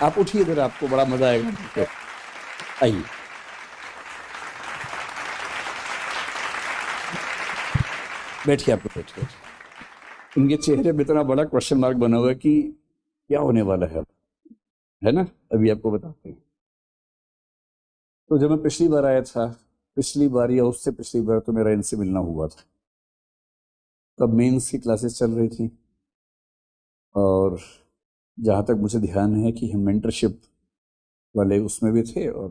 आप उठिए इधर, आपको बड़ा मजा आएगा। आइए। बैठिए, आपको बैठिए। इनके चेहरे में इतना बड़ा क्वेश्चन मार्क बना हुआ है कि क्या होने वाला है ना? अभी आपको बताते हैं। तो जब मैं पिछली बार आया था, पिछली बार या उससे पिछली बार, तो मेरा इनसे मिलना हुआ था। तब मेंस की क्लासेस चल रही थी, और जहाँ तक मुझे ध्यान है कि हम मेंटरशिप वाले उसमें भी थे, और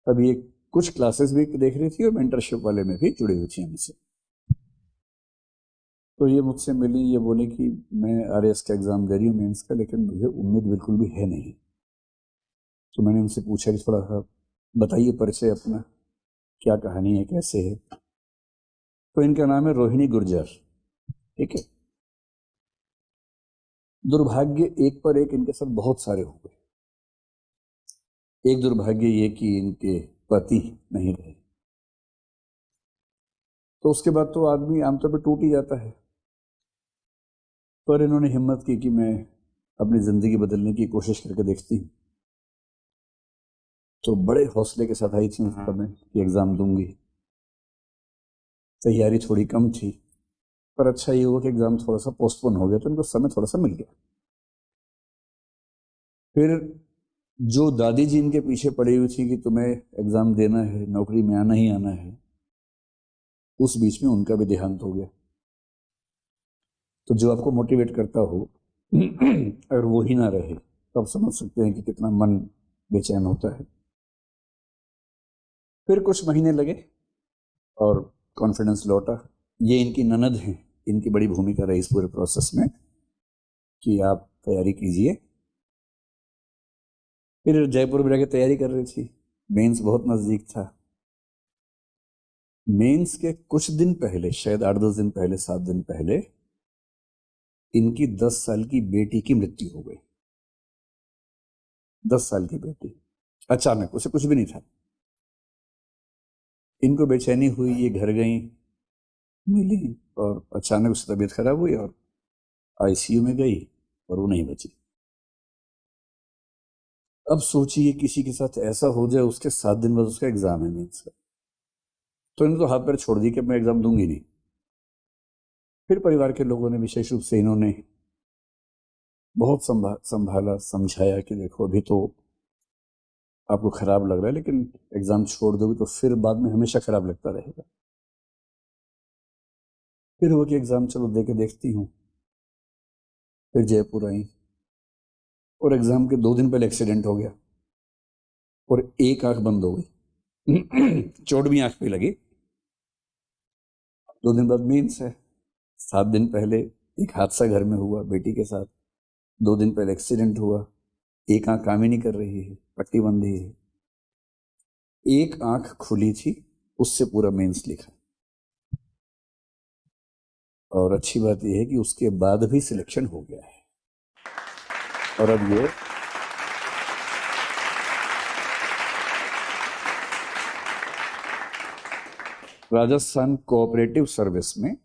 तब ये कुछ क्लासेस भी देख रही थी और मेंटरशिप वाले में भी जुड़ी हुई थी हमसे। तो ये मुझसे मिली, ये बोली कि मैं आरएएस का एग्ज़ाम दे रही हूँ मेंस का, लेकिन मुझे उम्मीद बिल्कुल भी है नहीं। तो मैंने उनसे पूछा कि थोड़ा सा बताइए परिचय अपना, क्या कहानी है, कैसे है। तो इनका नाम है रोहिणी गुर्जर। ठीक है। दुर्भाग्य एक पर एक इनके साथ बहुत सारे हो गए। एक दुर्भाग्य ये कि इनके पति नहीं रहे। तो उसके बाद तो आदमी आमतौर पर टूट ही जाता है। पर इन्होंने हिम्मत की कि मैं अपनी ज़िंदगी बदलने की कोशिश करके देखती हूँ। तो बड़े हौसले के साथ आई थी उस समय कि एग्ज़ाम दूंगी। तैयारी थोड़ी कम थी, पर अच्छा ये हुआ कि एग्ज़ाम थोड़ा सा पोस्टपोन हो गया, तो इनको समय थोड़ा सा मिल गया। फिर जो दादी जी इनके पीछे पड़ी हुई थी कि तुम्हें एग्ज़ाम देना है, नौकरी में आना ही आना है, उस बीच में उनका भी देहांत हो गया। तो जो आपको मोटिवेट करता हो अगर वो ही ना रहे, तो आप समझ सकते हैं कि कितना मन बेचैन होता है। फिर कुछ महीने लगे और कॉन्फिडेंस लौटा। ये इनकी ननद हैं, इनकी बड़ी भूमिका रही इस पूरे प्रोसेस में कि आप तैयारी कीजिए। फिर जयपुर में जाके तैयारी कर रही थी। मेंस बहुत नज़दीक था। मेंस के कुछ दिन पहले, शायद 8-10 दिन पहले, 7 दिन पहले, इनकी 10 साल की बेटी की मृत्यु हो गई। 10 साल की बेटी, अचानक, उसे कुछ भी नहीं था। इनको बेचैनी हुई, ये घर गई, मिली, और अचानक उसकी तबीयत खराब हुई और आईसीयू में गई, और वो नहीं बची। अब सोचिए किसी के साथ ऐसा हो जाए, उसके 7 दिन बाद उसका एग्जाम है मेंस का, तो इन्होंने तो हाथ पैर छोड़ दी कि मैं एग्जाम दूंगी नहीं। फिर परिवार के लोगों ने, विशेष रूप से इन्होंने बहुत संभाला, समझाया कि देखो अभी तो आपको खराब लग रहा है, लेकिन एग्जाम छोड़ दोगे तो फिर बाद में हमेशा खराब लगता रहेगा। फिर वो कि एग्जाम चलो दे के देखती हूँ। फिर जयपुर आई, और एग्जाम के 2 दिन पहले एक्सीडेंट हो गया, और एक आंख बंद हो गई। चोट भी आंख पे लगी। 2 दिन बाद मेंस है। 7 दिन पहले एक हादसा घर में हुआ बेटी के साथ। 2 दिन पहले एक्सीडेंट हुआ। एक आंख काम ही नहीं कर रही है, पट्टी बंधी है। एक आंख खुली थी, उससे पूरा मेंस लिखा। और अच्छी बात यह है कि उसके बाद भी सिलेक्शन हो गया है। और अब ये राजस्थान कोऑपरेटिव सर्विस में,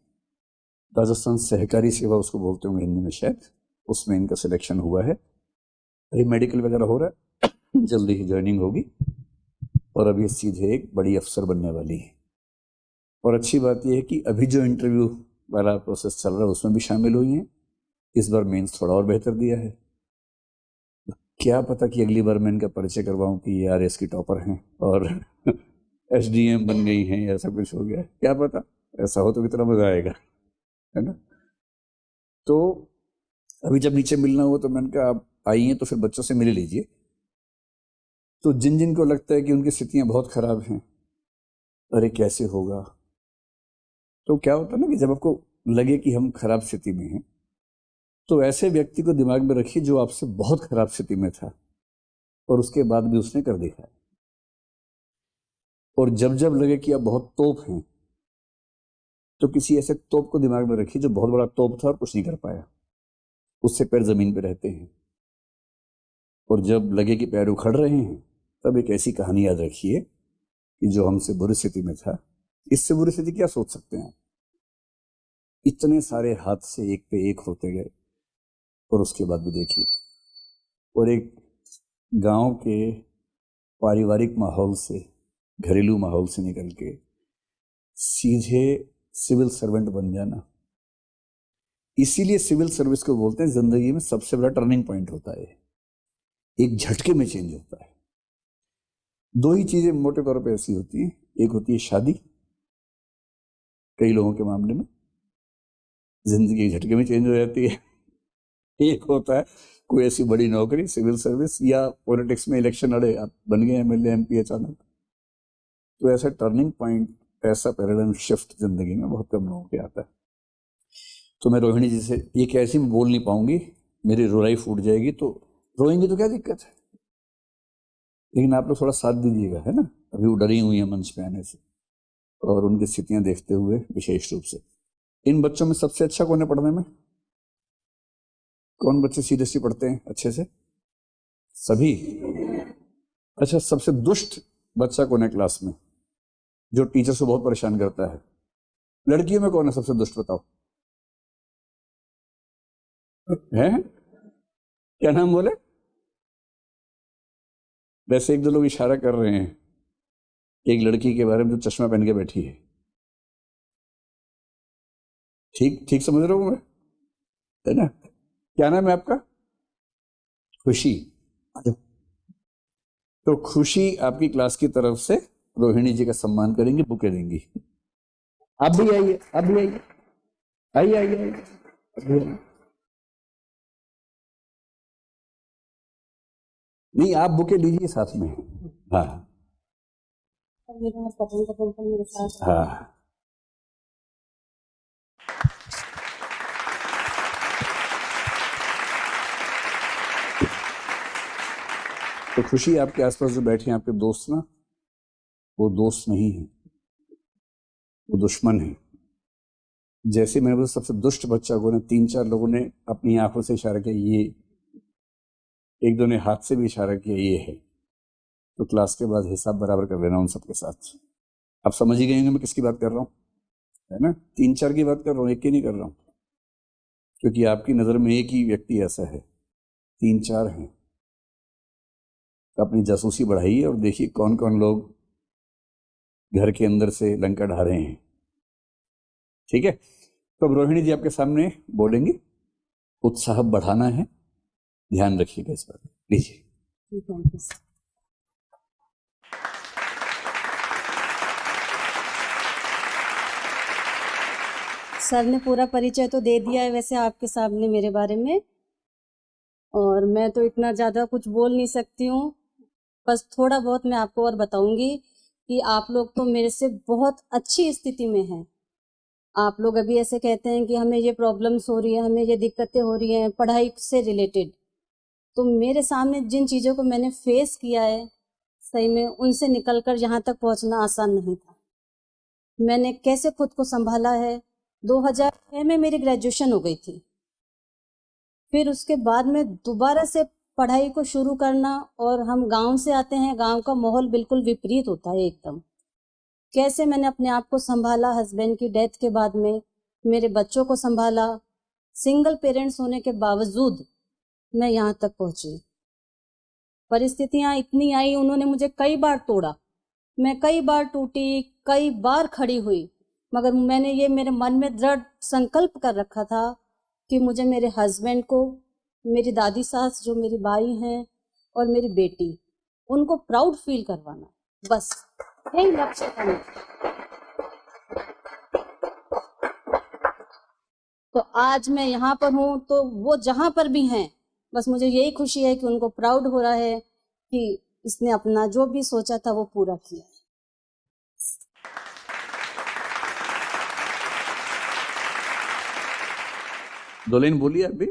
राजस्थान सहकारी सेवा उसको बोलते होंगे हिंदी में शायद, उसमें इनका सिलेक्शन हुआ है। अभी मेडिकल वगैरह हो रहा है, जल्दी ही ज्वाइनिंग होगी, और अभी सीधे एक बड़ी अफसर बनने वाली है। और अच्छी बात यह है कि अभी जो इंटरव्यू वाला प्रोसेस चल रहा है उसमें भी शामिल हुई हैं। इस बार मेंस थोड़ा और बेहतर दिया है। क्या पता कि अगली बार मैं इनका परिचय करवाऊं कि ये आरएस की टॉपर हैं और एसडीएम बन गई हैं, ऐसा कुछ हो गया, क्या पता। ऐसा हो तो कितना मजा आएगा, है ना? तो अभी जब नीचे मिलना हुआ तो मैंने कहा आप आई हैं तो फिर बच्चों से मिल लीजिए। तो जिन जिन को लगता है कि उनकी स्थितियां बहुत खराब हैं, अरे कैसे होगा, तो क्या होता है ना कि जब आपको लगे कि हम खराब स्थिति में हैं, तो ऐसे व्यक्ति को दिमाग में रखिए जो आपसे बहुत खराब स्थिति में था और उसके बाद भी उसने कर दिखाया। और जब जब लगे कि आप बहुत तोप हैं, तो किसी ऐसे तोप को दिमाग में रखिए जो बहुत बड़ा तोप था और कुछ नहीं कर पाया, उससे पैर जमीन पे रहते हैं। और जब लगे कि पैर उखड़ रहे हैं, तब एक ऐसी कहानी याद रखिए कि जो हमसे बुरी स्थिति में था, इससे बुरी स्थिति क्या सोच सकते हैं। इतने सारे हादसे एक पे एक होते गए, और उसके बाद भी देखिए, और एक गांव के पारिवारिक माहौल से, घरेलू माहौल से निकल के सीधे सिविल सर्वेंट बन जाना। इसीलिए सिविल सर्विस को बोलते हैं जिंदगी में सबसे बड़ा टर्निंग पॉइंट होता है, एक झटके में चेंज होता है। दो ही चीजें मोटे तौर पे ऐसी होती हैं, एक होती है शादी, कई लोगों के मामले में जिंदगी एक झटके में चेंज हो जाती है। एक होता है कोई ऐसी बड़ी नौकरी, सिविल सर्विस, या पॉलिटिक्स में इलेक्शन लड़े, आप बन गए एमएलए एमपी अचानक। तो ऐसा टर्निंग पॉइंट, ऐसा पैराडाइम शिफ्ट जिंदगी में बहुत कम लोगों के आता है। तो मैं रोहिणी जी से ये कैसे मैं बोल नहीं पाऊंगी, मेरी रोराई फूट जाएगी, तो रोएंगी तो क्या दिक्कत है, लेकिन आप लोग थोड़ा साथ दीजिएगा, है ना। अभी वो डरी हुई है मंच पे आने से, और उनकी स्थितियां देखते हुए विशेष रूप से। इन बच्चों में सबसे अच्छा कौन है पढ़ने में? कौन बच्चे सीरियसली पढ़ते हैं अच्छे से? सभी? अच्छा, सबसे दुष्ट बच्चा कौन है क्लास में, जो टीचर से बहुत परेशान करता है? लड़कियों में कौन है सबसे दुष्ट, बताओ? है? क्या नाम बोले? वैसे एक दो लोग इशारा कर रहे हैं एक लड़की के बारे में जो चश्मा पहन के बैठी है। ठीक ठीक समझ रहा हूं मैं, है ना? क्या नाम है आपका? खुशी। तो खुशी आपकी क्लास की तरफ से रोहिणी जी का सम्मान करेंगी, बुके देंगी। आप भी आइए, आप भी आइए, आइए आइए आइए। नहीं, आप बुके लीजिए साथ में। हाँ हाँ। तो खुशी, आपके आसपास जो बैठे हैं आपके दोस्त ना, वो दोस्त नहीं है, वो दुश्मन है। जैसे मैंने बोला सबसे दुष्ट बच्चा को ना, 3-4 लोगों ने अपनी आंखों से इशारा किया, ये, एक दो ने हाथ से भी इशारा किया, ये है। तो क्लास के बाद हिसाब बराबर कर लेना उन सबके साथ। आप समझ ही गए होंगे मैं किसकी बात कर रहा हूँ, है ना? 3-4 की बात कर रहा हूँ, एक की नहीं कर रहा हूँ, क्योंकि आपकी नजर में एक ही व्यक्ति ऐसा है, 3-4 हैं। अपनी जासूसी बढ़ाइए और देखिए कौन कौन लोग घर के अंदर से लंका ढा रहे हैं। ठीक है, तो अब रोहिणी जी आपके सामने बोलेंगे, उत्साह बढ़ाना है, ध्यान रखिएगा इस बात। लीजिए। सर ने पूरा परिचय तो दे दिया है वैसे आपके सामने मेरे बारे में, और मैं तो इतना ज़्यादा कुछ बोल नहीं सकती हूँ। बस थोड़ा बहुत मैं आपको और बताऊंगी कि आप लोग तो मेरे से बहुत अच्छी स्थिति में हैं। आप लोग अभी ऐसे कहते हैं कि हमें ये प्रॉब्लम्स हो रही है, हमें ये दिक्कतें हो रही हैं पढ़ाई से रिलेटेड, तो मेरे सामने जिन चीज़ों को मैंने फेस किया है, सही में उनसे निकलकर यहाँ तक पहुँचना आसान नहीं था। मैंने कैसे खुद को संभाला है। 2006 में मेरी ग्रेजुएशन हो गई थी, फिर उसके बाद में दोबारा से पढ़ाई को शुरू करना, और हम गांव से आते हैं, गांव का माहौल बिल्कुल विपरीत होता है एकदम। कैसे मैंने अपने आप को संभाला, हस्बैंड की डेथ के बाद में मेरे बच्चों को संभाला, सिंगल पेरेंट्स होने के बावजूद मैं यहाँ तक पहुंची। परिस्थितियां इतनी आई, उन्होंने मुझे कई बार तोड़ा, मैं कई बार टूटी, कई बार खड़ी हुई, मगर मैंने ये मेरे मन में दृढ़ संकल्प कर रखा था कि मुझे मेरे हस्बैंड को, मेरी दादी सास जो मेरी बाई हैं, और मेरी बेटी, उनको प्राउड फील करवाना, बस यही लक्ष्य था मेरा। तो आज मैं यहाँ पर हूँ, तो वो जहाँ पर भी हैं, बस मुझे यही खुशी है कि उनको प्राउड हो रहा है कि इसने अपना जो भी सोचा था वो पूरा किया है। दो लाइन बोलिए आप भी,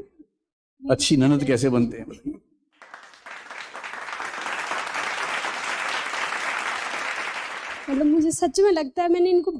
अच्छी ननद कैसे बनते हैं बताइए। मतलब मुझे सच में लगता है मैंने इनको